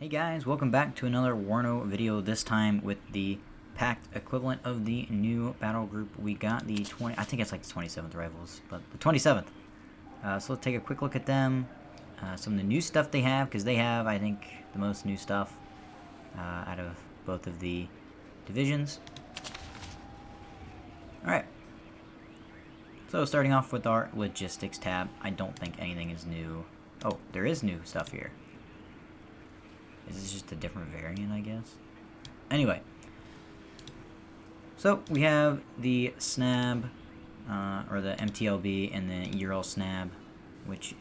Hey guys, welcome back to another WARNO video, this time with the PACT equivalent of the new battle group. We got the I think it's like the 27th rivals, but the 27th. So let's take a quick look at them. Some of the new stuff they have, because they have, I think, the most new stuff out of both of the divisions. Alright. So starting off with our logistics tab, I don't think anything is new. Oh, there is new stuff here. Is this just a different variant, I guess? Anyway. So, we have the SNAB, or the MTLB, and the Ural SNAB, which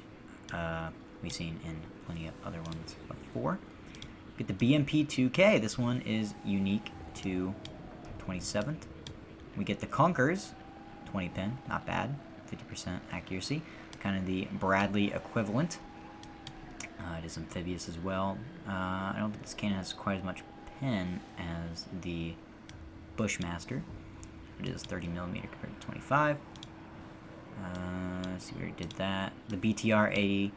we've seen in plenty of other ones before. Get the BMP-2K. This one is unique to 27th. We get the Conkers, 20 pin, not bad, 50% accuracy. Kind of the Bradley equivalent. It is amphibious as well. I don't think this cannon has quite as much pen as the Bushmaster. It is 30mm compared to 25. Let's see, we already did that. The BTR-80,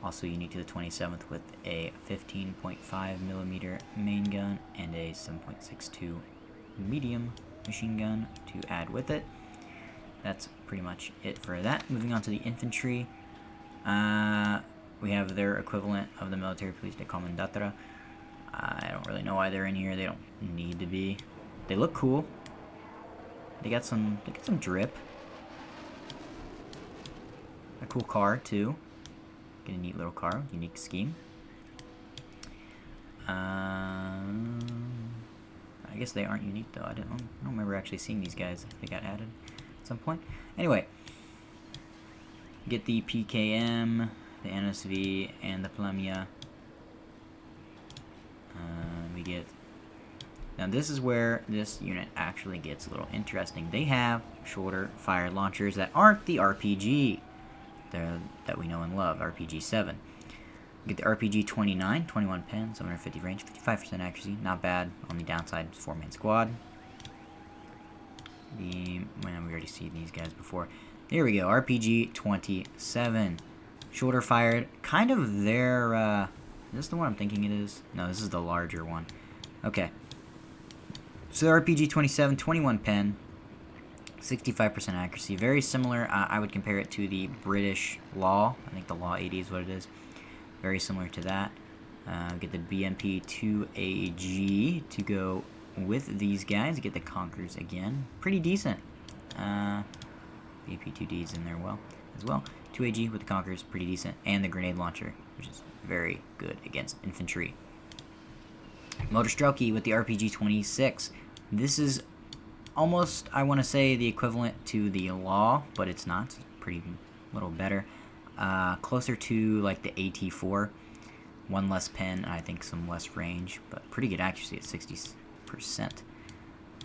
also unique to the 27th, with a 15.5mm main gun and a 7.62 medium machine gun to add with it. That's pretty much it for that. Moving on to the infantry. We have their equivalent of the military police de Comandatra. I don't really know why they're in here. They don't need to be. They look cool. They got some drip. A cool car too. Get a neat little car, unique scheme. I guess they aren't unique though. I don't remember actually seeing these guys. They got added at some point. Anyway, get the PKM, the NSV, and the Plamia. We get... Now this is where this unit actually gets a little interesting. They have shorter fire launchers that aren't the RPG that we know and love, RPG 7. We get the RPG 29, 21 pen, 750 range, 55% accuracy, not bad. On the downside, 4-man squad. We already seen these guys before. Here we go, RPG 27. Shoulder fired, kind of their, is this the one I'm thinking it is? No, this is the larger one. Okay. So RPG 27, 21 pen, 65% accuracy. Very similar, I would compare it to the British Law. I think the Law 80 is what it is. Very similar to that. Get the BMP 2AG to go with these guys. Get the Conkers again. Pretty decent. BMP 2D's in there as well. 2AG with the Conkers, pretty decent. And the grenade launcher, which is very good against infantry. Motor Strelky with the RPG 26. This is almost, I want to say, the equivalent to the Law, but it's not. It's pretty little better. Closer to like the AT4. One less pen, and I think some less range, but pretty good accuracy at 60%.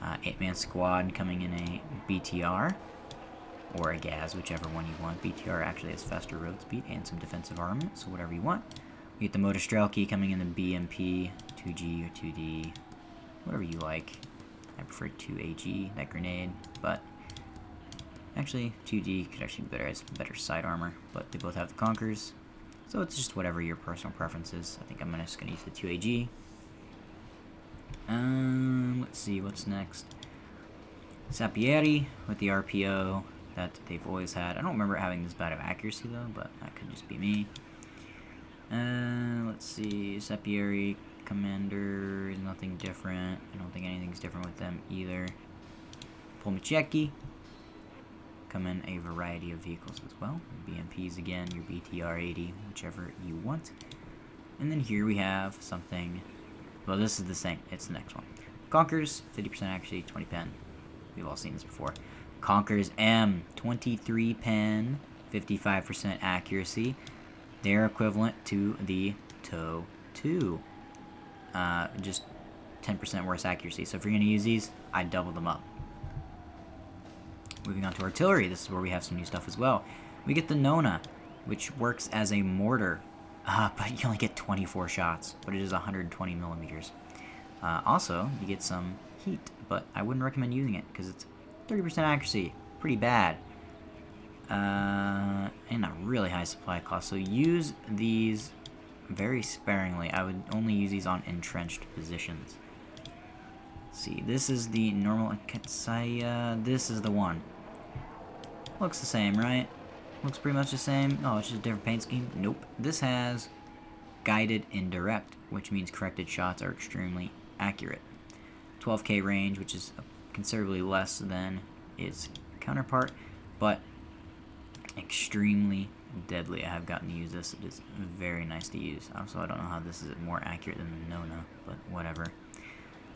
8-man squad coming in a BTR. Or a Gaz, whichever one you want. BTR actually has faster road speed and some defensive armament, so whatever you want. You get the Motor Strelky coming in the BMP, 2G or 2D, whatever you like. I prefer 2AG, that grenade, but actually 2D could actually be better as better side armor, but they both have the Conkers, so it's just whatever your personal preference is. I think I'm just going to use the 2AG. Let's see, what's next? Sapieri with the RPO that they've always had. I don't remember having this bad of accuracy though, but that could just be me. Let's see, Sapieri Commander is nothing different. I don't think anything's different with them either. Polmicheki come in a variety of vehicles as well. BMPs again, your BTR-80, whichever you want. And then here we have something. Well, this is the same. It's the next one. Conkers, 50% accuracy, 20 pen. We've all seen this before. Conkers M, 23 pen, 55% accuracy. They're equivalent to the TOW 2. Just 10% worse accuracy. So if you're going to use these, I'd double them up. Moving on to artillery, this is where we have some new stuff as well. We get the Nona, which works as a mortar, but you only get 24 shots, but it is 120mm. Also, you get some heat, but I wouldn't recommend using it because it's 30% accuracy, pretty bad. And a really high supply cost. So use these very sparingly. I would only use these on entrenched positions. Let's see, this is the normal Katsaya. This is the one. Looks the same, right? Looks pretty much the same. Oh, it's just a different paint scheme. Nope. This has guided indirect, which means corrected shots are extremely accurate. 12k range, which is considerably less than its counterpart, but extremely deadly. I have gotten to use this. It is very nice to use. Also, I don't know how this is more accurate than the Nona, but whatever.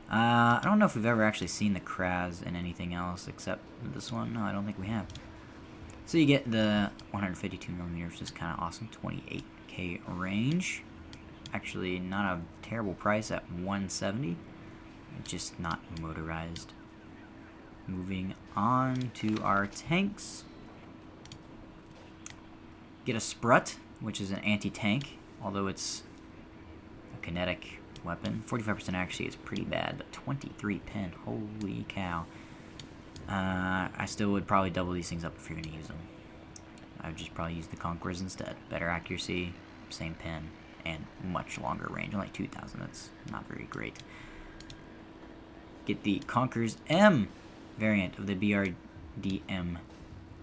I don't know if we've ever actually seen the Kraz in anything else except this one. No, I don't think we have. So you get the 152mm, which is kind of awesome. 28k range. Actually, not a terrible price at 170. Just not motorized. Moving on to our tanks. Get a Sprut, which is an anti-tank, although it's a kinetic weapon. 45% accuracy is pretty bad, but 23 pin, holy cow. I still would probably double these things up if you're going to use them. I would just probably use the Conquerors instead. Better accuracy, same pin, and much longer range. Only 2,000, that's not very great. Get the Conquerors M variant of the BRDM.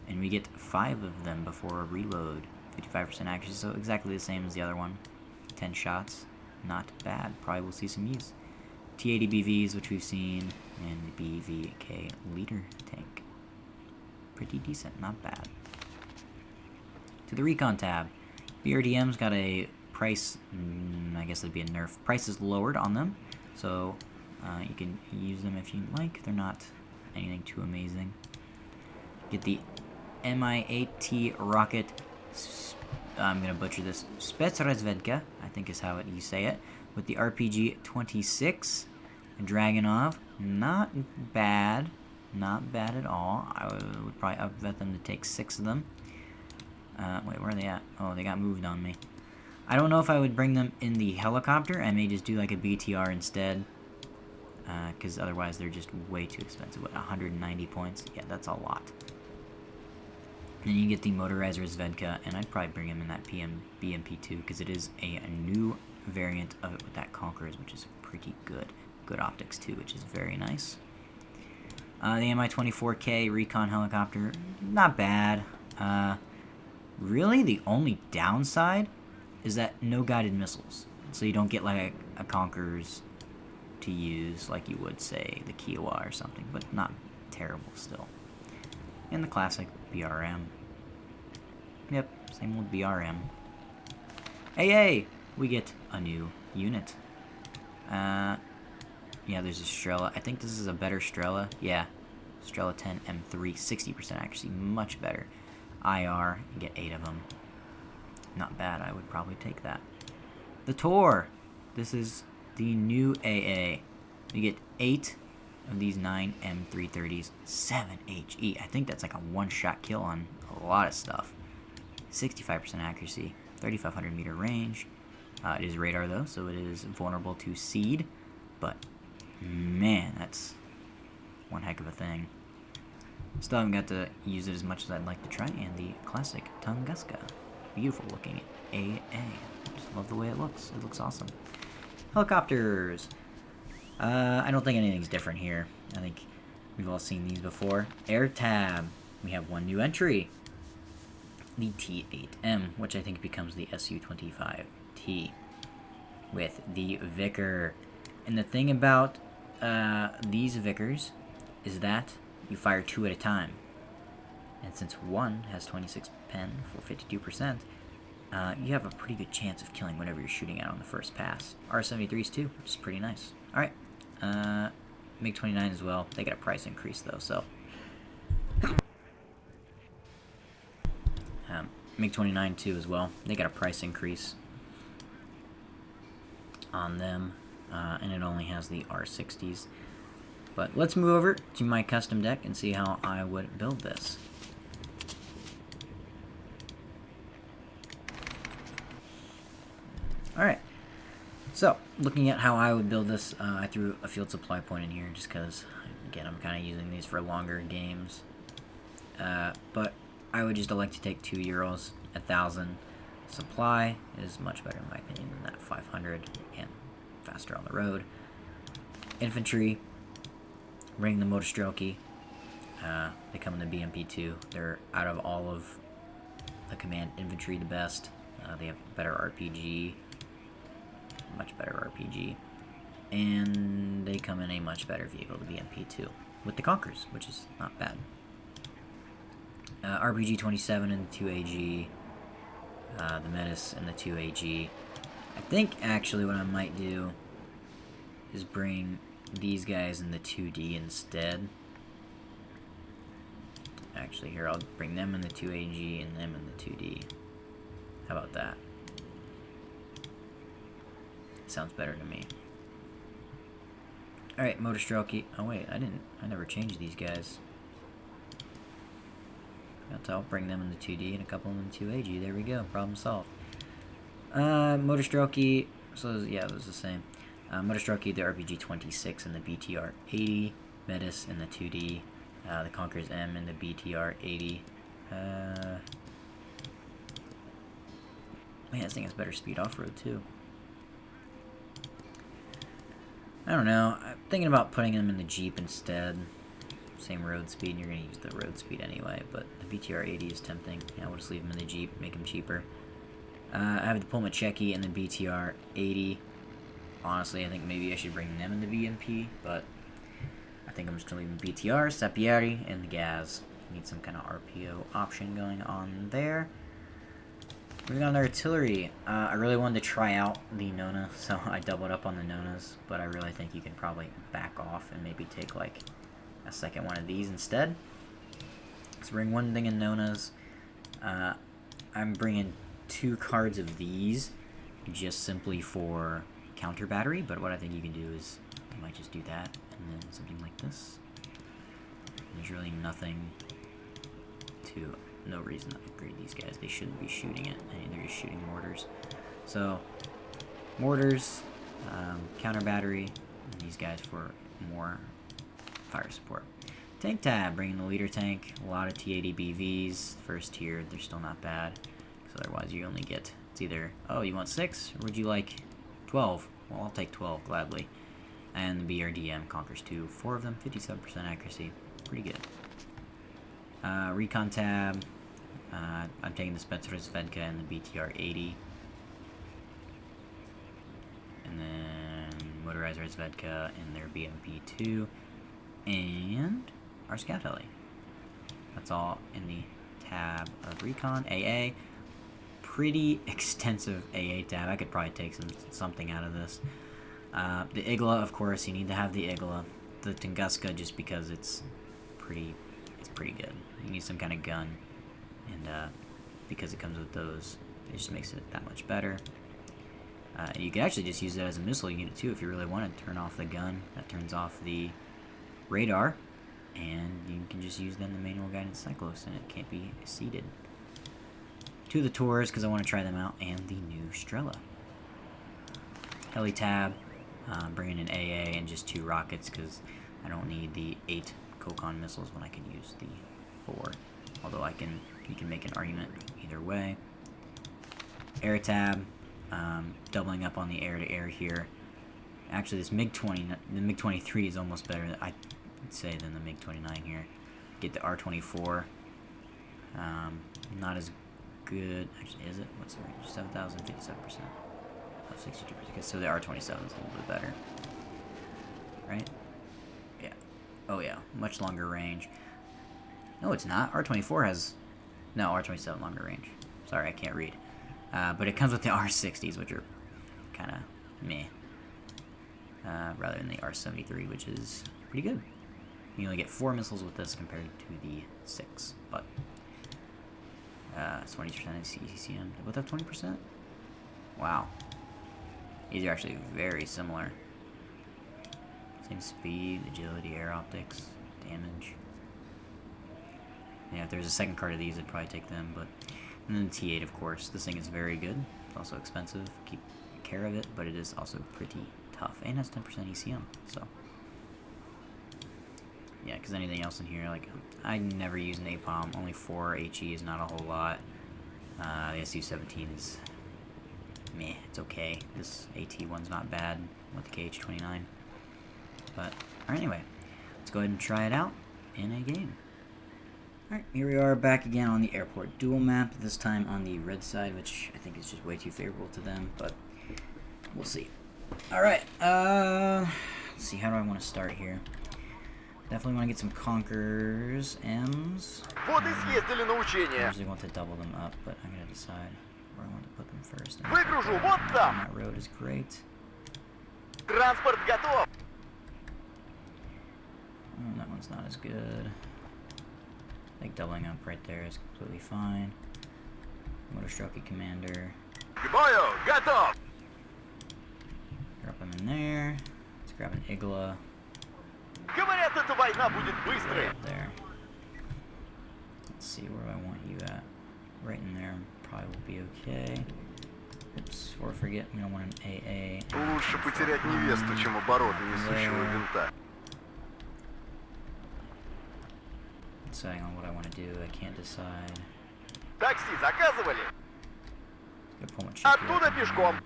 And we get 5 of them before a reload. 55% accuracy, so exactly the same as the other one. 10 shots, not bad. Probably will see some use. T80 BVs, which we've seen, and BVK leader tank. Pretty decent, not bad. To the recon tab. BRDM's got a price, I guess it'd be a nerf. Price is lowered on them, so you can use them if you like. They're not anything too amazing. Get the Mi-8T rocket, I'm going to butcher this, Spetsrazvedka, I think is how you say it, with the RPG-26, Dragunov, not bad at all. I would probably outvet them to take 6 of them. Wait, where are they at? Oh, they got moved on me. I don't know if I would bring them in the helicopter. I may just do like a BTR instead, because otherwise they're just way too expensive. What, 190 points? Yeah, that's a lot. Then you get the Motorizer Zvedka, and I'd probably bring him in that BMP2 because it is a new variant of it with that Conquerors, which is pretty good. Good optics too, which is very nice. The Mi-24K Recon Helicopter, not bad. Really, the only downside is that no guided missiles. So you don't get like a Conquerors to use like you would, say, the Kiowa or something, but not terrible still. And the classic BRM. Yep, same old BRM. Hey, we get a new unit. Yeah, there's a Strela. I think this is a better Strela. Yeah, Strela 10 M3, 60% accuracy, much better. IR, you get 8 of them. Not bad, I would probably take that. The Tor. This is the new AA. You get 8 of these 9 M330s, 7 HE. I think that's like a one-shot kill on a lot of stuff. 65% accuracy, 3,500 meter range. It is radar though, so it is vulnerable to seed. But man, that's one heck of a thing. Still haven't got to use it as much as I'd like to try. And the classic Tunguska, beautiful looking AA. Just love the way it looks. It looks awesome. Helicopters. I don't think anything's different here. I think we've all seen these before. Air Tab. We have one new entry. The T8M, which I think becomes the Su-25T. With the Vickr. And the thing about these Vickers is that you fire 2 at a time. And since one has 26 pen for 52%, you have a pretty good chance of killing whatever you're shooting at on the first pass. R-73s too, which is pretty nice. Alright. MiG-29 as well. They got a price increase though, so. MiG-29 too as well. They got a price increase on them. And it only has the R60s. But let's move over to my custom deck and see how I would build this. Alright. So, looking at how I would build this, I threw a field supply point in here just because, again, I'm kind of using these for longer games. But I would just elect to take 2 Euros, 1,000, Supply is much better in my opinion than that 500, and faster on the road. Infantry, bring the Motostrelki. They come in the BMP2. They're out of all of the command infantry the best. They have better RPG, much better RPG, and they come in a much better vehicle, the BMP2, with the Conquerors, which is not bad. RPG 27 and the 2AG, the Metis and the 2AG. I think actually what I might do is bring these guys in the 2D instead. Actually, here, I'll bring them in the 2AG and them in the 2D. How about that? Sounds better to me. Alright, Motostrelki. Oh wait, I never changed these guys. I'll bring them in the 2D and a couple in the 2AG. There we go, problem solved. Motostrelki, so yeah, it was the same. Motostrelki, the RPG 26 and the BTR 80. Metis in the 2D. The Conquerors M and the BTR 80. Man, this thing has better speed off-road too. I don't know. I'm thinking about putting them in the Jeep instead. Same road speed, and you're going to use the road speed anyway, but the BTR 80 is tempting. Yeah, we'll just leave them in the Jeep, make them cheaper. I have the Pulmacheki and the BTR 80. Honestly, I think maybe I should bring them in the BMP, but I think I'm just going to leave the BTR, Sapieri, and the Gaz. Need some kind of RPO option going on there. Moving on to artillery. I really wanted to try out the Nona, so I doubled up on the Nonas, but I really think you can probably back off and maybe take like a second one of these instead. So bring one thing in Nonas. I'm bringing 2 cards of these just simply for counter battery, but what I think you can do is you might just do that and then something like this. There's really no reason to upgrade these guys. They shouldn't be shooting it. I mean, they're just shooting mortars. So mortars, counter battery, and these guys for more fire support. Tank tab, bringing the leader tank. A lot of T80 BVs. First tier, they're still not bad. Because otherwise you only get, it's either, oh, you want 6? Or would you like 12? Well, I'll take 12 gladly. And the BRDM conquers 2. 4 of them, 57% accuracy. Pretty good. Recon tab. I'm taking the Spencer Svedka and the BTR 80. And then Motorizer Svedka and their BMP 2. And our Scout Heli. That's all in the tab of Recon. AA. Pretty extensive AA tab. I could probably take something out of this. The Igla, of course, you need to have the Igla. The Tunguska, just because it's pretty good. You need some kind of gun, and because it comes with those, it just makes it that much better. You can actually just use it as a missile unit too if you really want to turn off the gun. That turns off the radar, and you can just use then the manual guidance Cyclos, and it can't be seated. 2 of the Tours, because I want to try them out, and the new Strela. Heli tab, bringing in AA and just 2 rockets, because I don't need the 8 Kokon missiles when I can use the 4. Although you can make an argument either way. Air tab, doubling up on the air-to-air here. Actually, this MiG-20, the MiG-23 is almost better, I'd say, than the MiG-29 here. Get the R-24. Not as good. Actually, is it? What's the range? 7,000, 57%. Oh, 62%. So the R-27 is a little bit better. Right? Yeah. Oh, yeah. Much longer range. No, it's not. R-24 has... No, R-27 longer range. Sorry, I can't read. But it comes with the R-60s, which are kind of meh. Rather than the R-73, which is pretty good. You only get 4 missiles with this compared to the 6, but it's 20% in CCM. They both have 20%? Wow. These are actually very similar. Same speed, agility, air optics, damage. Yeah, if there's a second card of these, I'd probably take them, but... And then the T8, of course. This thing is very good. It's also expensive. Keep care of it, but it is also pretty tough. And has 10% ECM, so... Yeah, because anything else in here, like, I never use napalm. Only 4 HE is not a whole lot. The SU-17 is meh, it's okay. This AT-1's not bad with the KH-29. But, anyway, let's go ahead and try it out in a game. Alright, here we are back again on the airport duel map, this time on the red side, which I think is just way too favorable to them, but we'll see. Alright, let's see, how do I want to start here? Definitely want to get some Conquerors, M's. I usually want to double them up, but I'm going to decide where I want to put them first. That road is great. Oh, that one's not as good. I think doubling up right there is completely fine. Motorstroke Commander. Drop him in there. Let's grab an Igla. Right up there. Let's see, where do I want you at? Right in there probably will be okay. Oops, or forget, we don't want an AA. Deciding on what I want to do, I can't decide. Такси заказывали? Оттуда пешком.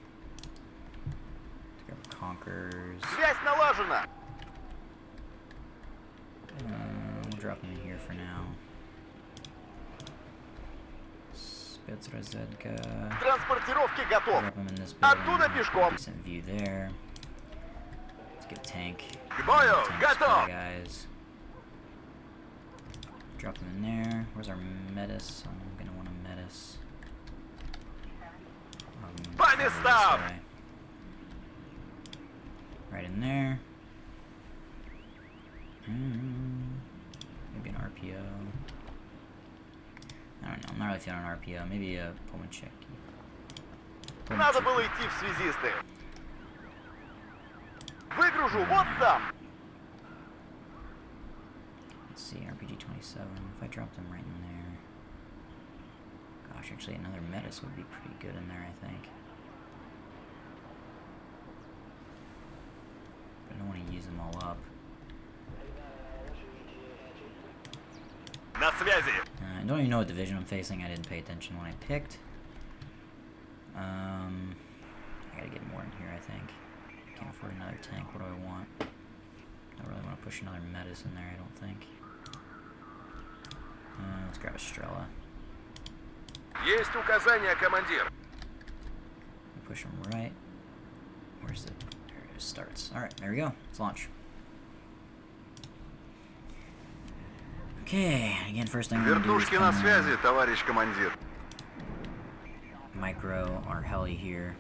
Conquers. Связь налажена. We'll drop him in here for now. Спецразведка. Транспортировки готов. Drop him in this Оттуда пешком. Decent view there. Let's get a tank. К бою, готов. Guys. Drop him in there. Where's our Metis? I'm gonna want a Metis. По местам. Right in there. Maybe an RPO. I don't know. I'm not really feeling an RPO. Maybe a Pullman check. Надо было идти в связисты. Выгружу вот там. Let's see, RPG-27. If I dropped them right in there. Gosh, actually another Metis would be pretty good in there, I think. But I don't want to use them all up. I don't even know what division I'm facing. I didn't pay attention when I picked. I gotta get more in here, I think. Can't afford another tank. What do I want? I don't really want to push another Metis in there, I don't think. Let's grab a Strela. Есть указания, командир. Push him right. Where's the... There it starts. Alright, there we go. Let's launch. Okay, again, first thing we're going to do is на связи, товарищ командир. Micro our heli here.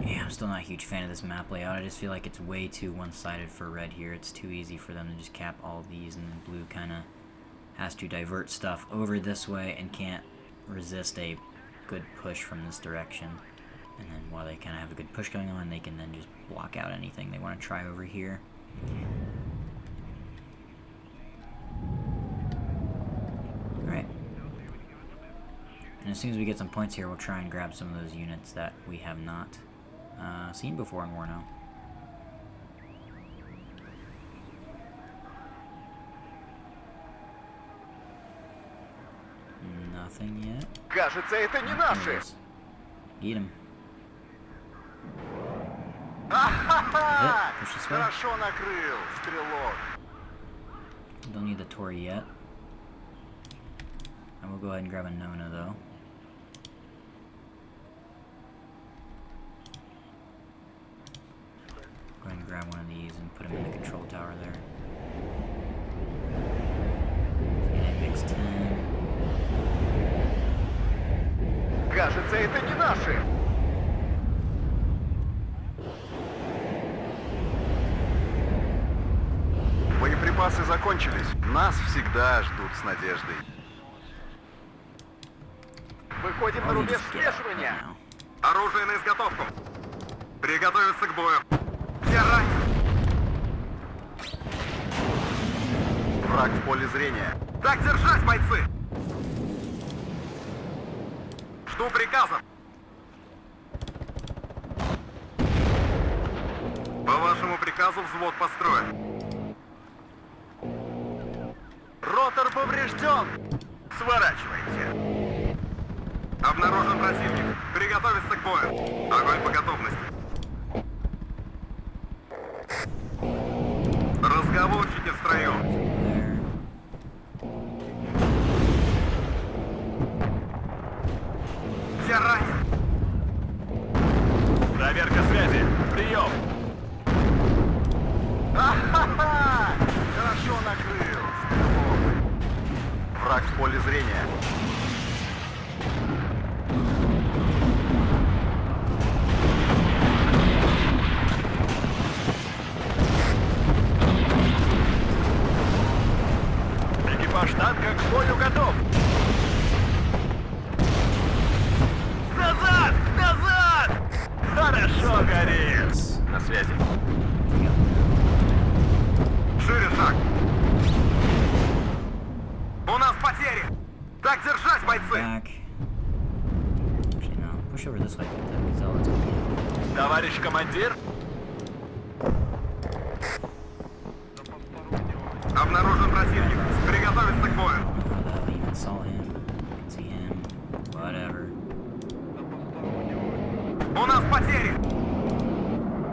Yeah, I'm still not a huge fan of this map layout. I just feel like it's way too one-sided for red here. It's too easy for them to just cap all of these, and then blue kind of has to divert stuff over this way and can't resist a good push from this direction. And then while they kind of have a good push going on, they can then just block out anything they want to try over here. Alright. And as soon as we get some points here, we'll try and grab some of those units that we have not seen before in WARNO. Nothing yet. Кажется, это не наши. Get him. Хорошо накрыл, стрелок. Don't need the Tori yet. I will go ahead and grab a Nona though. Go ahead and grab one of these and put him in the control tower there. MX-10. Кажется, это не наши. Боеприпасы закончились. Нас всегда ждут с надеждой. Выходим на рубеж смешивания. Оружие на изготовку. Приготовиться к бою. Держать! Враг в поле зрения. Так держать, бойцы! Жду приказов. приказу взвод построен. Ротор поврежден! Сворачивайте! Обнаружен противник. Приготовиться к бою. Огонь по готовности. Разговорчики в строю. Все ранены. Проверка связи. Прием. Ха-ха-ха! Хорошо накрыл. Враг в поле зрения. Экипаж танка к бою готов. Назад! Назад! Хорошо горит. На связи. Шире шаг. У нас потери. Так держать, бойцы. Back. Actually, no. Push over this way. Because all it's gonna be. Товарищ командир. Обнаружен противник. Приготовиться к бою. I even saw him. I can see him. Whatever. У нас потери.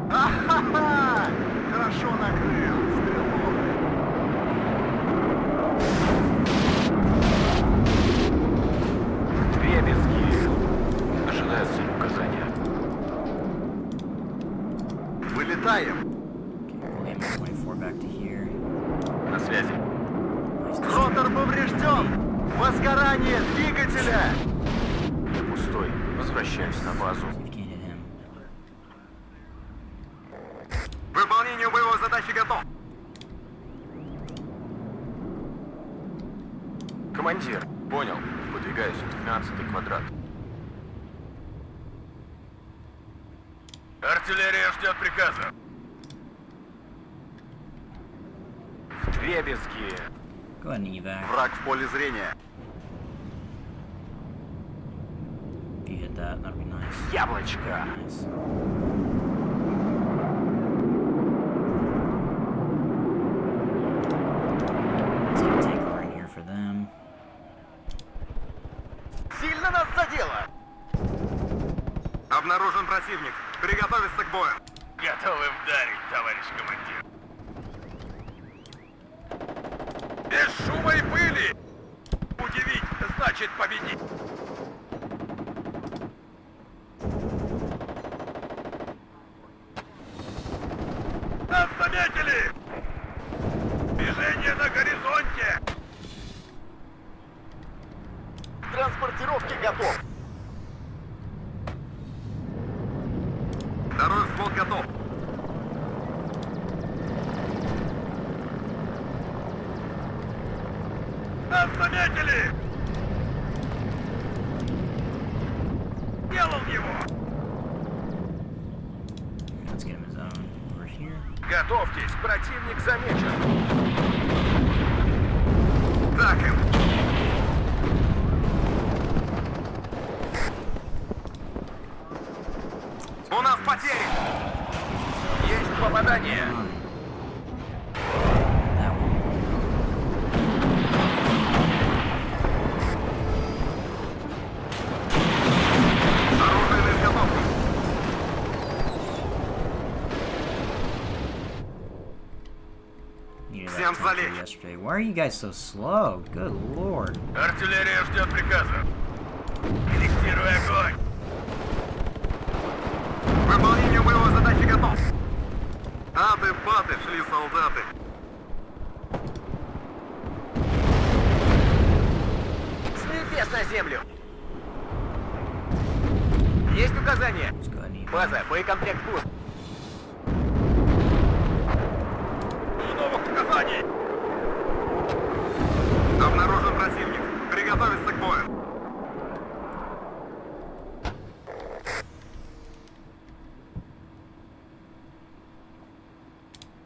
Ха-ха-ха! Хорошо накрыл. Стрелок. Дребезги. Ожидают цель указания. Вылетаем. Okay, we'll aim 24 back to here. На связи. Nice to Ротор поврежден! Возгорание двигателя! Я пустой. Возвращаюсь на базу. see if you can't hit him. Выполнению боевой задачи готов. Командир, понял. Выдвигаюсь в 12-й квадрат. Артиллерия ждет приказа. Дребезги. Go ahead and evac. Враг в поле зрения. If you hit that, that'd be nice. Яблочко. Nice. Let's get a tank over in here for them. Сильно нас задело. Обнаружен противник. Приготовиться к бою. Готовы вдарить, товарищ командир. Без шума и пыли! Удивить значит победить. Нас заметили! Движение на горизонте! Транспортировки готов! Второй взвод готов! Нас заметили! Делал его! Let's get him his own over here. Готовьтесь, противник замечен. Так им. У нас потери. Есть попадание. That one. Оружие на изготовку. Needed Всем that tank залечь. yesterday. Why are you guys so slow? Good lord. Артиллерия ждет приказа. Корректируй огонь. Выполнению боевой задачи готов. Аты-баты шли солдаты. С небес на землю. Есть указания. Let's go ahead and evac. База, боекомплект пуст. Новых указаний. Обнаружен противник. Приготовиться к бою.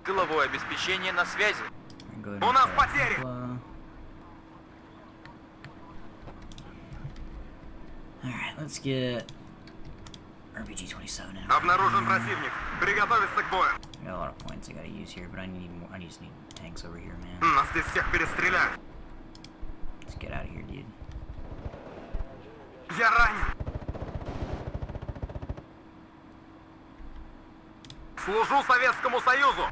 Тыловое обеспечение на связи. Go ahead and У нас evac. потери. Alright, let's get RPG-27 in. Обнаружен противник. Приготовиться к бою. I Got a lot of points I gotta use here, but I need more. I just need tanks over here, man. Нас здесь всех перестреляют. Let's get out of here, dude. Я ранен. Служу Советскому Союзу.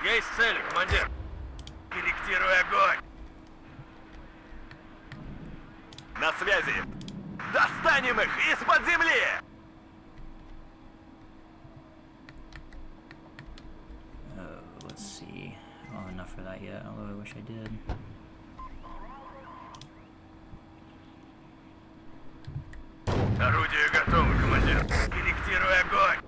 Есть цель, командир. Корректируй огонь. На связи. Достанем их из-под земли. Let's see. Oh, enough for that yet, although I wish I did. Орудие готово, командир. Корректируй огонь.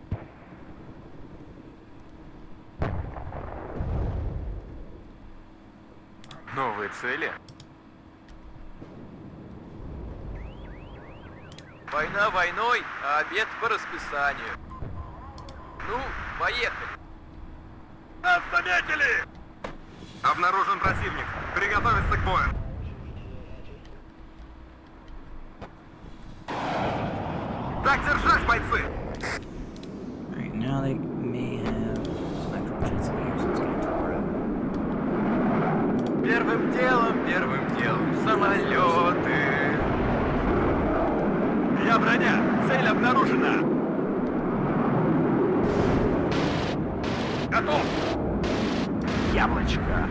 Новые цели? Война войной, а обед по расписанию. Ну, поехали. Нас заметили! Обнаружен противник. Приготовиться к бою. Так держать, бойцы! Alright, now they may have some actual jets in here, so it's gonna Toro. Первым делом, самолеты. Я броня, цель обнаружена. Готов. Яблочко.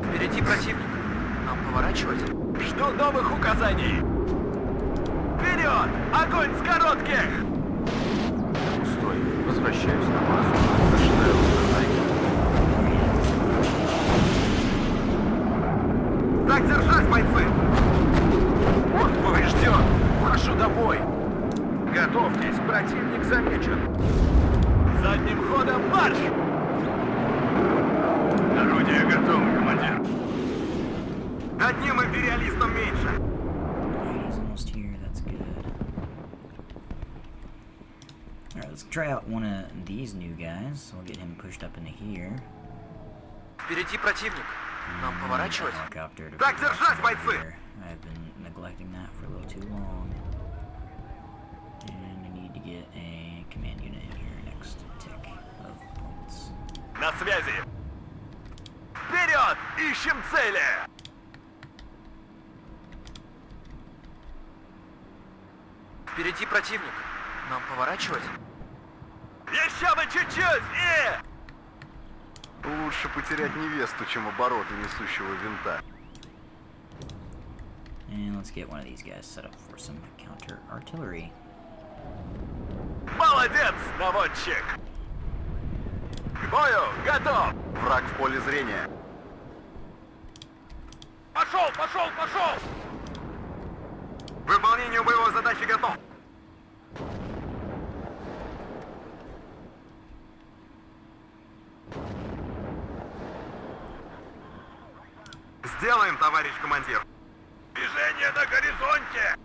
Впереди противник. Нам поворачивать? Жду новых указаний. Вперед! Огонь с коротких! Пустой. Возвращаюсь на базу. Ожидаю указаний. Так держать, бойцы! Поврежден. Ухожу домой. Готовьтесь, противник замечен. Задним ходом марш! Орудие готово, командир. Одним империалистом меньше. He's almost here, that's good. Alright, let's try out one of these new guys. So we'll get him pushed up into here. Впереди противник. Нам поворачивать? Helicopter to Так держать, бойцы! here. I've been neglecting that for a little too long. And I need to get a command unit in here next tick of points. На связи! Вперед! Ищем цели! Впереди противник. Нам поворачивать? Еще бы чуть-чуть! Лучше потерять невесту, чем обороты несущего винта. And let's get one of these guys set up for some counter artillery. Молодец, наводчик! К бою готов! Враг в поле зрения. Пошел! К выполнению боевой задачи готов! Сделаем, товарищ командир! Движение на горизонте!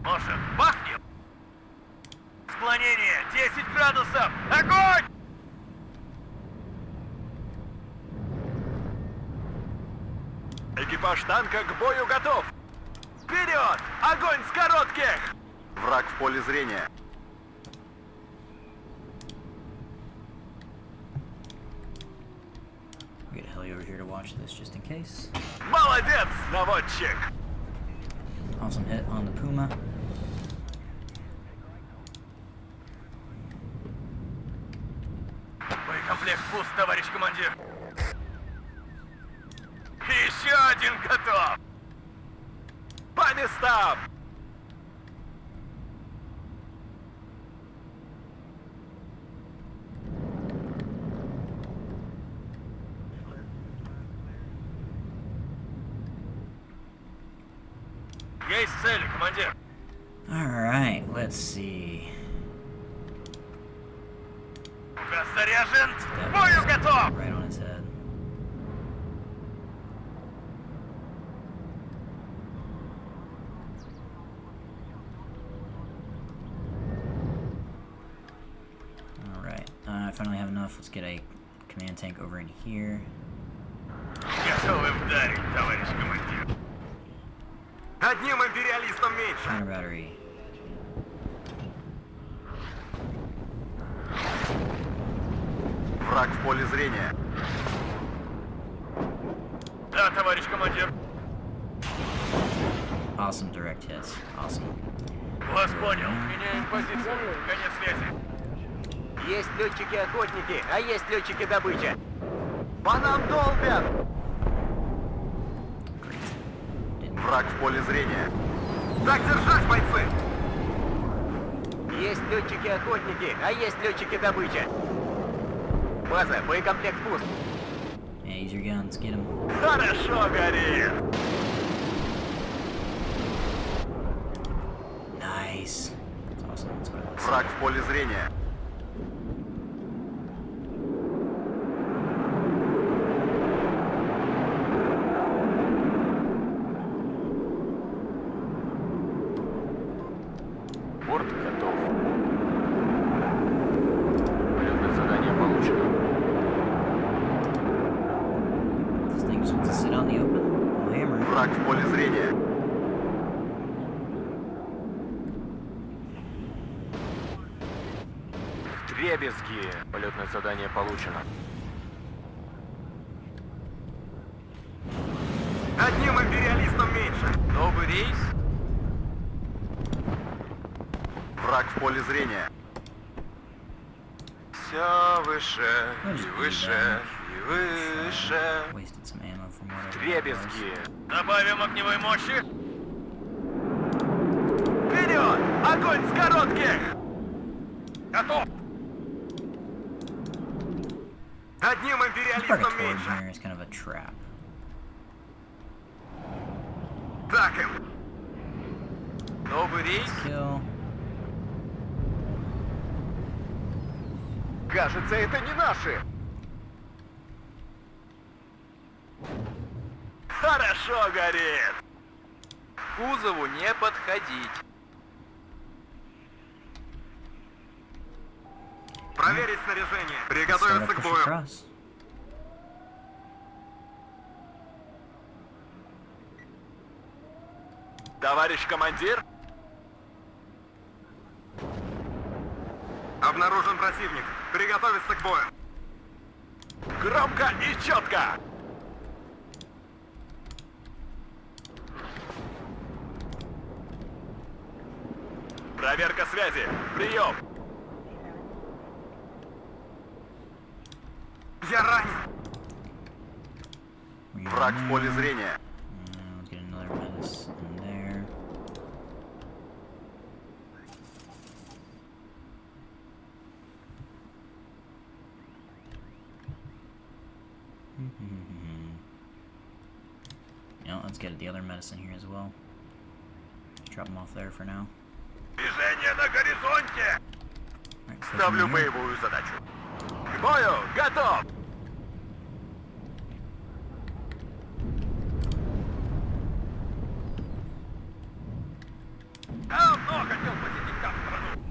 Может, бахнем? Склонение 10 градусов! Огонь! Экипаж танка к бою готов! Вперед! Огонь с коротких! Враг в поле зрения. We get a heli over here to watch this just in case. Молодец, наводчик! Awesome hit on the Puma. Боекомплект пуст, товарищ командир. Еще один готов! По местам! Есть цели, командир. Alright, let's see. Угас заряжен! That К бою was готов! right on his head. finally have enough. Let's get a command tank over in here. Готовы вдарить, товарищ командир. Одним империалистом меньше. Counter battery. Враг в поле зрения. Да, товарищ командир. Awesome direct hits. Awesome. Вас понял. Меняем позицию. Конец связи. Есть летчики-охотники, а есть летчики-добыча. По нам долбят! Враг в поле зрения. Так держать, бойцы! Есть летчики-охотники, а есть летчики-добыча. База, боекомплект пуст. Yeah, use your guns. Get him. Хорошо горит! Nice. That's awesome. That's what I was. Враг в поле зрения. Борт готов. Полетное задание получено. This thing just wants to sit out in the open. Oh, hammer. Враг в поле зрения. Вдребезги. Полетное задание получено. Одним империалистом меньше. Новый рейс. Враг в поле зрения. Все выше и выше и выше. Wasted some ammo from whatever. that was. Дребезги. Добавим огневой мощи. Вперед! Огонь с коротких! Готов! Одним This империалистом purgatory меньше. here is kind of a trap. Так им. Новый рейс. Kill. Кажется, это не наши. Хорошо горит. К кузову не подходить. Проверить снаряжение. Start Приготовиться up, к push бою. across. Товарищ командир. Обнаружен противник. Приготовиться к бою. Громко и четко. Проверка связи. Прием. Я ранен. Враг в поле зрения. Let's get another menace in there. Yeah, let's get the other medicine here as well. Drop them off there for now. Движение на горизонте. Alright, click Ставлю in here. боевую задачу. К бою готов. Давно хотел посетить там страну.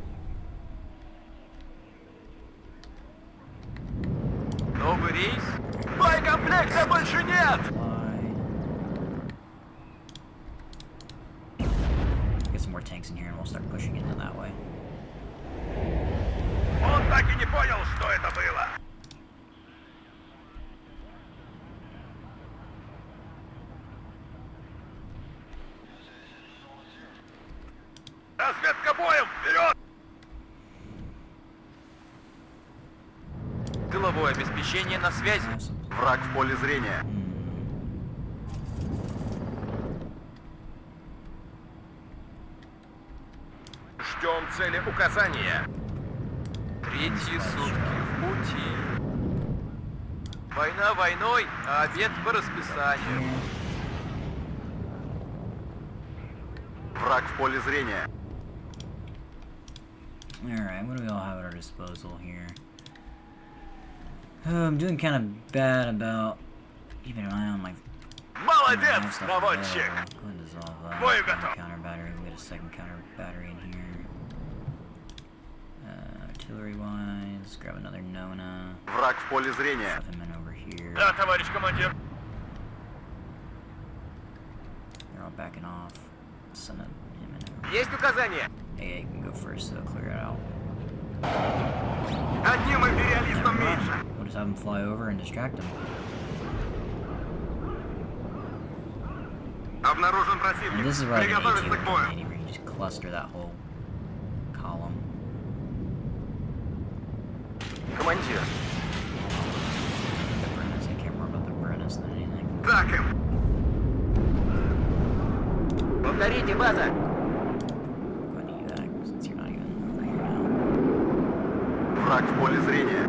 Новый рейс? Боекомплекта больше нет! Get some more tanks in here and we'll start pushing into that way. Он так и не понял, что это было. Разведка боем! Вперед! Тыловое обеспечение на связи. Враг в поле зрения. Ждем цели указания. Третьи сутки в пути. Война войной, а обед по расписанию. Враг в поле зрения. Alright, what do we all have at our disposal here? I'm doing kind of bad about keeping an eye on my Молодец, наводчик! Go ahead and dissolve that. Бою готов. Counter battery. We got a second counter battery in here. Artillery wise, Let's grab another Nona. Враг в поле зрения. Shove him in over here. Да, товарищ командир. They're all backing off. Send him in over. Есть указание. AA can go first, so clear it out. Одним империалистом меньше. We'll just have him fly over and distract him. Обнаружен And противник. this is where I can Приготовиться к бою. AT where you just cluster that whole column. Командир. The Brennis, I care more about the Brennis than anything. Так им. Повторите, база. Go ahead and evac, since you're not even over here now. Враг в поле зрения.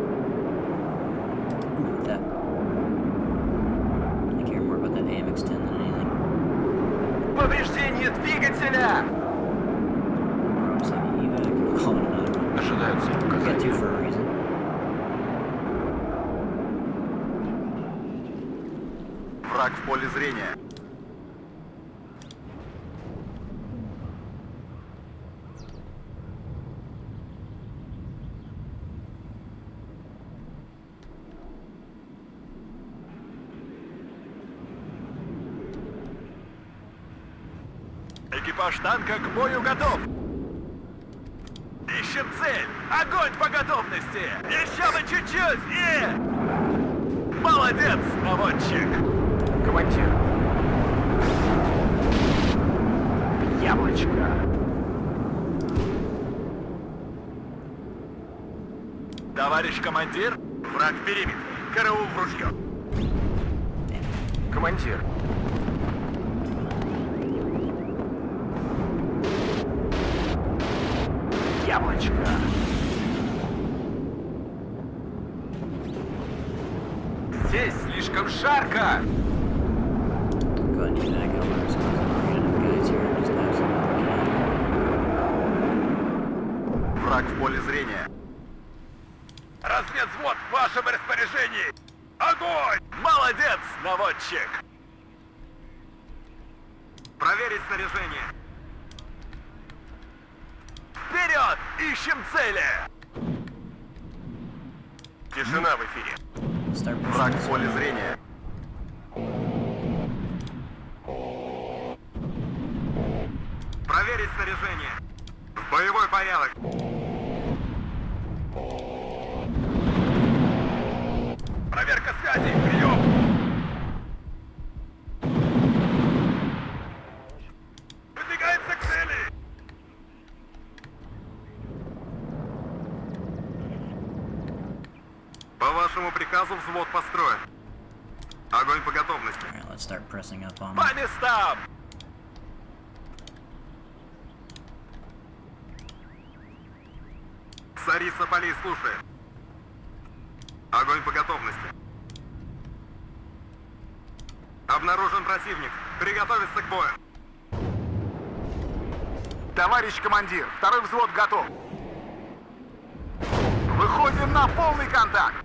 Ooh, that. I care more about that AMX-10 than anything. Повреждение двигателя. Or I'll just have you evac and call it another one. Ожидаются We got указания. two for a reason. Враг в поле зрения. Экипаж танка к бою готов. Ищем цель. Огонь по готовности. Еще бы чуть-чуть. И... Молодец, наводчик. Командир. Яблочко. Товарищ командир, враг в периметре. Караул в ружье. Командир. Яблочко. Здесь слишком жарко. Go ahead and evac over, so we're gonna have guys here just absolutely killing. Враг в поле зрения. Разведвзвод в вашем распоряжении. Огонь! Молодец, наводчик. Проверить снаряжение. Вперед! Ищем цели! Тишина в эфире. Start pushing Враг this в поле way. зрения. Проверить снаряжение. В боевой порядок. Проверка связи. Прием. Выдвигаемся к цели. По вашему приказу взвод построен. Огонь по готовности. Alright, let's start pressing up on По them. местам! Царица полей слушает. Огонь по готовности. Обнаружен противник. Приготовиться к бою. Товарищ командир, второй взвод готов. Выходим на полный контакт.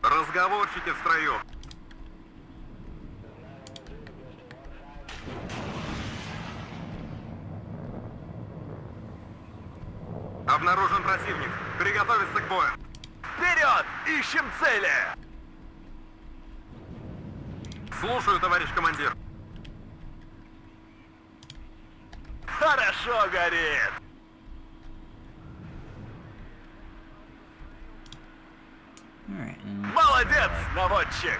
Разговорчики в строю. Обнаружен противник. Приготовиться к бою. Вперед! Ищем цели! Слушаю, товарищ командир. Хорошо горит! Alright, and Молодец, наводчик!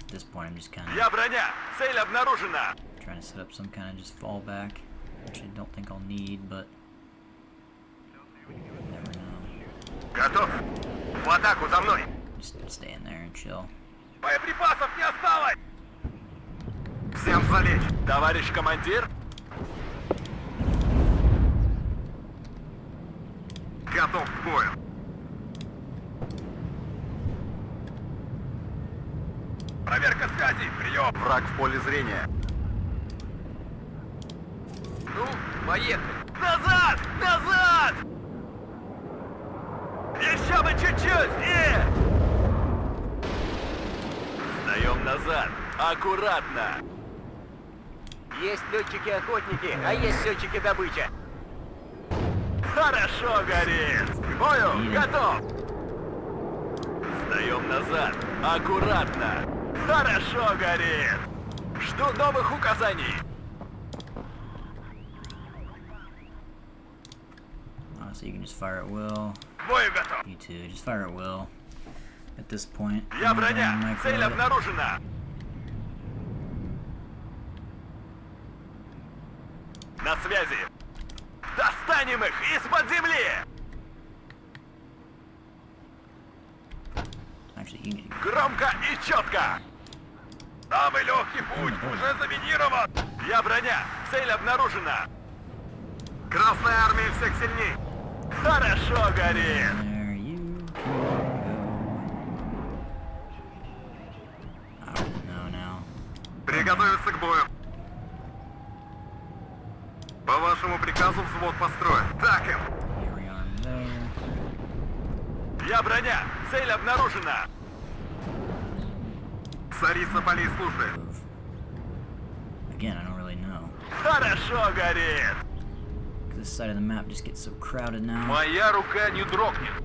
at this point I'm just kind of Я броня! Цель обнаружена! trying to set up some kind of just fallback, which I don't think I'll need, but never know. Готов! В атаку за мной! Just stay in there and chill. Боеприпасов не осталось! Всем залечь! Товарищ командир! Готов к бою! Проверка связи! Прием! Враг в поле зрения! Ну, поехали! Назад! Назад! Еще бы чуть-чуть! Сдаем назад! Аккуратно! Есть летчики-охотники, а есть летчики-добыча. Хорошо горит. К бою готов. Сдаем назад. Аккуратно. Хорошо горит. Жду новых указаний. Honestly, you can just fire at will. К бою готов. You too, just fire at will. At this point. Я броня. Цель обнаружена. На связи. Достанем их из-под земли. Actually, you need to go. Громко и четко. Самый легкий путь уже заминирован. Я броня. Цель обнаружена. Красная армия всех сильней. Хорошо горит. There you can go. I don't know now. Приготовиться к бою. По вашему приказу взвод построен. Так им. Here we are there. Я броня. Цель обнаружена. Царица полей службы. Move. Again, I don't really know. Хорошо горит. This side of the map just gets so crowded now. Моя рука не дрогнет.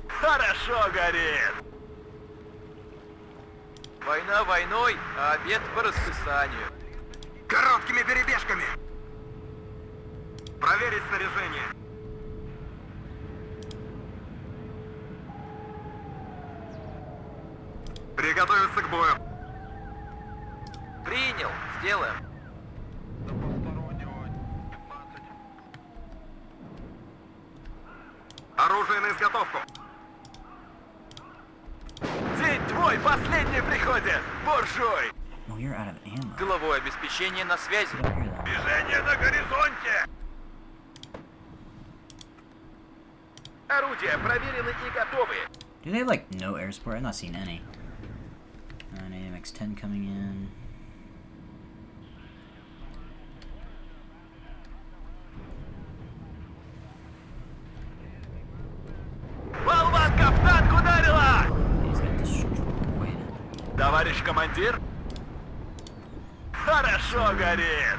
Хорошо горит. Война войной, а обед по расписанию. Короткими перебежками. Проверить снаряжение. Приготовиться к бою. Принял. Сделаем. Оружие на изготовку. День твой последний приходит, буржуй. Oh, you're out of ammo. Тыловое обеспечение на связи. Get up here, then. Движение на горизонте. Орудия проверены и готовы. Do they have like no air support? I've not seen any. An AMX-10 coming in. Болванка в танк ударила! He's got destroyed. Товарищ командир. Хорошо горит.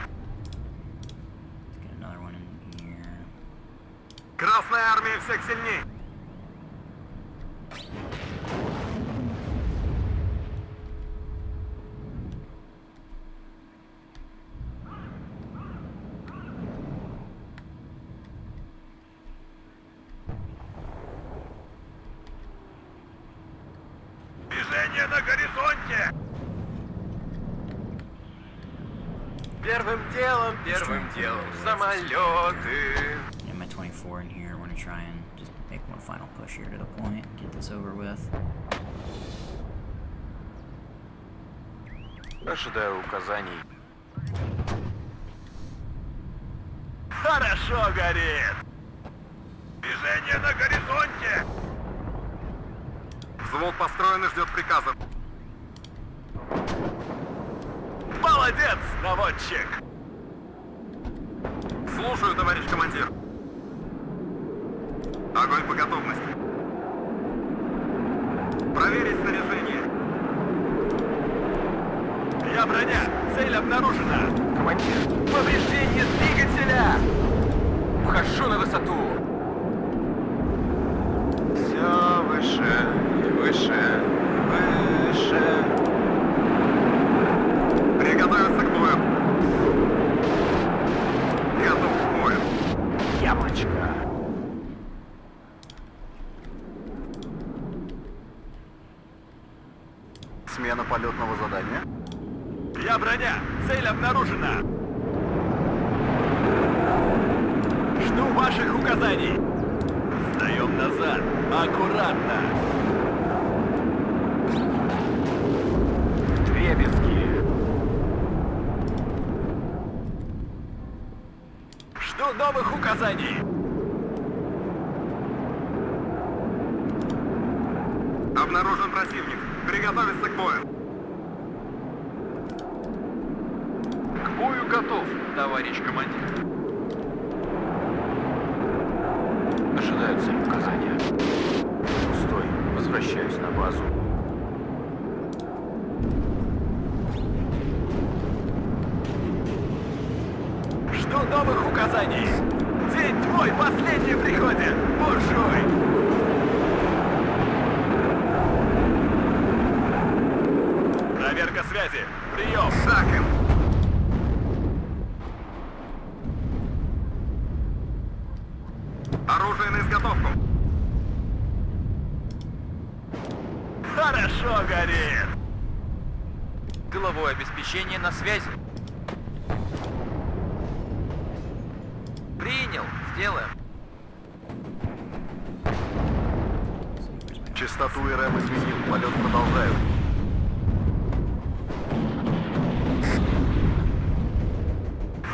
Let's get another one in here. Красная армия всех сильней. Движение на горизонте. Первым делом самолеты. Yeah, my 24 in here. We're gonna try and just make one final push here to the point. Get this over with. Ожидаю указаний. Хорошо горит. Движение на горизонте. Взвод построен и ждет приказа. Молодец, наводчик. Слушаю, товарищ командир. Огонь по готовности. Проверить снаряжение. Я броня. Цель обнаружена. Командир, повреждение двигателя. Вхожу на высоту. Все выше, выше, выше. Приготовиться к бою. Готов к бою. Яблочко. Смена полетного задания. Я броня. Цель обнаружена. Жду ваших указаний. Сдаем назад. Аккуратно. Вдребезги. Жду новых указаний. Обнаружен противник. Приготовиться к бою. К бою готов, товарищ командир. Ожидаю цель указания. Пустой. Возвращаюсь на базу. Жду новых указаний. Буржуй, последний приходит! Буржуй! Проверка связи. Прием. Так им. Оружие на изготовку. Хорошо горит. Тыловое обеспечение на связи. Принял. Сделаем. Частоту РМ изменил. Полет продолжаю.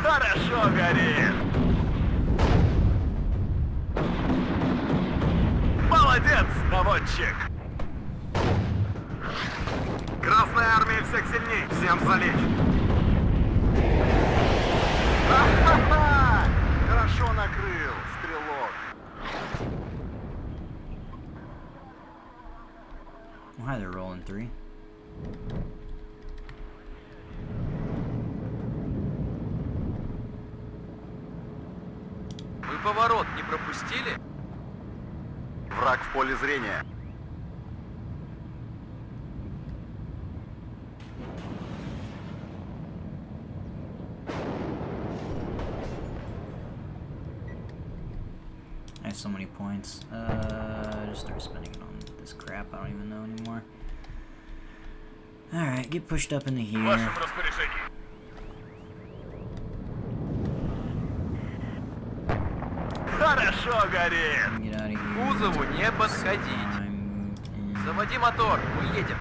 Хорошо горит. Молодец, наводчик. Красная армия всех сильней. Всем залечь. Ха-ха-ха! Хорошо накрыл, стрелок. Why they're rolling 3? Вы поворот не пропустили? Враг в поле зрения. I have so many points. Just start spending it on this crap I don't even know anymore. Alright, get pushed up into here. Хорошо горит. Get out of К here. кузову не подходить. Заводи мотор. Мы едем.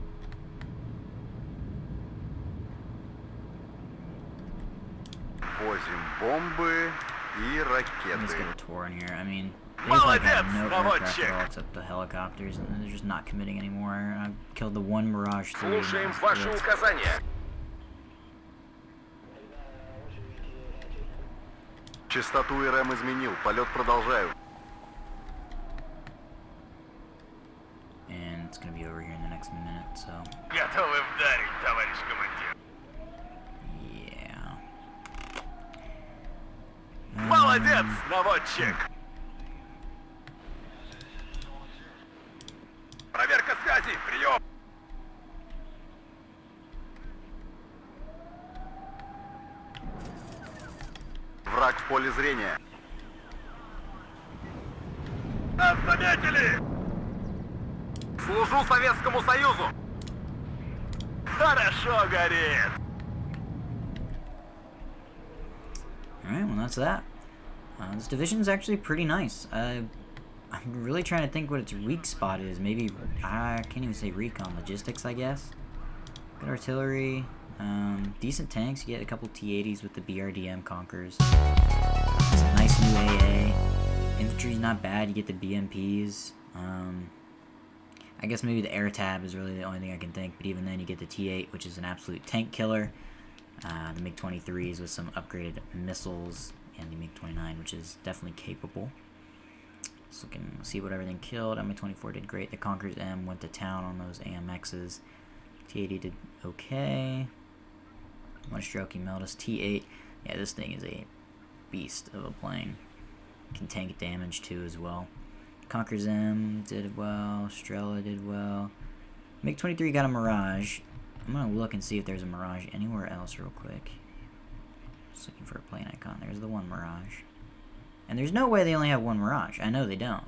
Возим бомбы и Let's ракеты. get a tour in here. I mean, they just like have no Молодец, aircraft at all наводчик. except the helicopters, and they're just not committing anymore. I've killed the one Mirage 3. Слушаем ваши указания. Частоту РМ изменил. Полет продолжаю. And it's gonna be over here in the next minute, so Готовы вдарить, товарищ командир. yeah. Молодец, наводчик. Проверка связи. Прием. Враг в поле зрения. Нас заметили! Служу Советскому Союзу! Хорошо горит! Alright, well that's that. This division is actually pretty nice. I'm really trying to think what its weak spot is. Maybe, I can't even say recon, logistics I guess. Good artillery, decent tanks. You get a couple T-80s with the BRDM Conquerors. It's a nice new AA. Infantry's not bad, you get the BMPs. I guess maybe the air tab is really the only thing I can think, but even then you get the T-8, which is an absolute tank killer. The MiG-23s with some upgraded missiles, and the MiG-29, which is definitely capable. So we can see what everything killed. Mi-24 did great. The Conquerors M went to town on those AMXs. T-80 did okay. One stroke, he melted us. T-8, yeah, this thing is a beast of a plane. Can tank damage too as well. Conquerors M did well. Strela did well. MiG-23 got a Mirage. I'm gonna look and see if there's a Mirage anywhere else real quick. Just looking for a plane icon. There's the one Mirage. And there's no way they only have one Mirage. I know they don't.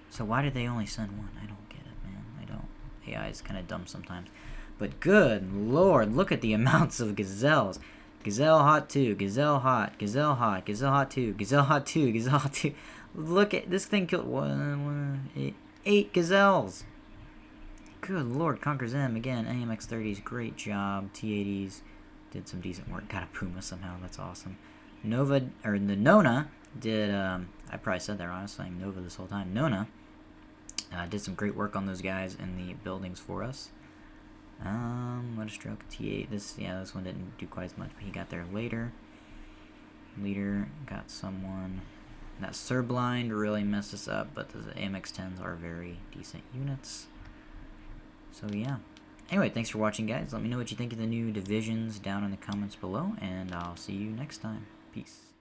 So why did they only send one? I don't get it, man. I don't. AI is kind of dumb sometimes. But good lord, look at the amounts of Gazelles. Gazelle Hot 2, Gazelle Hot, Gazelle Hot, Gazelle Hot 2, Gazelle Hot 2, Gazelle Hot 2. Look at this thing killed 8 Gazelles. Good lord, Conquerors M again. AMX-30s, great job. T-80s did some decent work. Got a Puma somehow, that's awesome. Nova, or the Nona did, I probably said that wrong, I was saying Nova this whole time. Nona did some great work on those guys in the buildings for us. What a stroke. T8. This one didn't do quite as much, but he got there later. Leader got someone. That Surblind really messed us up, but the AMX-10s are very decent units. So yeah, Anyway, thanks for watching, guys. Let me know what you think of the new divisions down in the comments below, and I'll see you next time. Peace.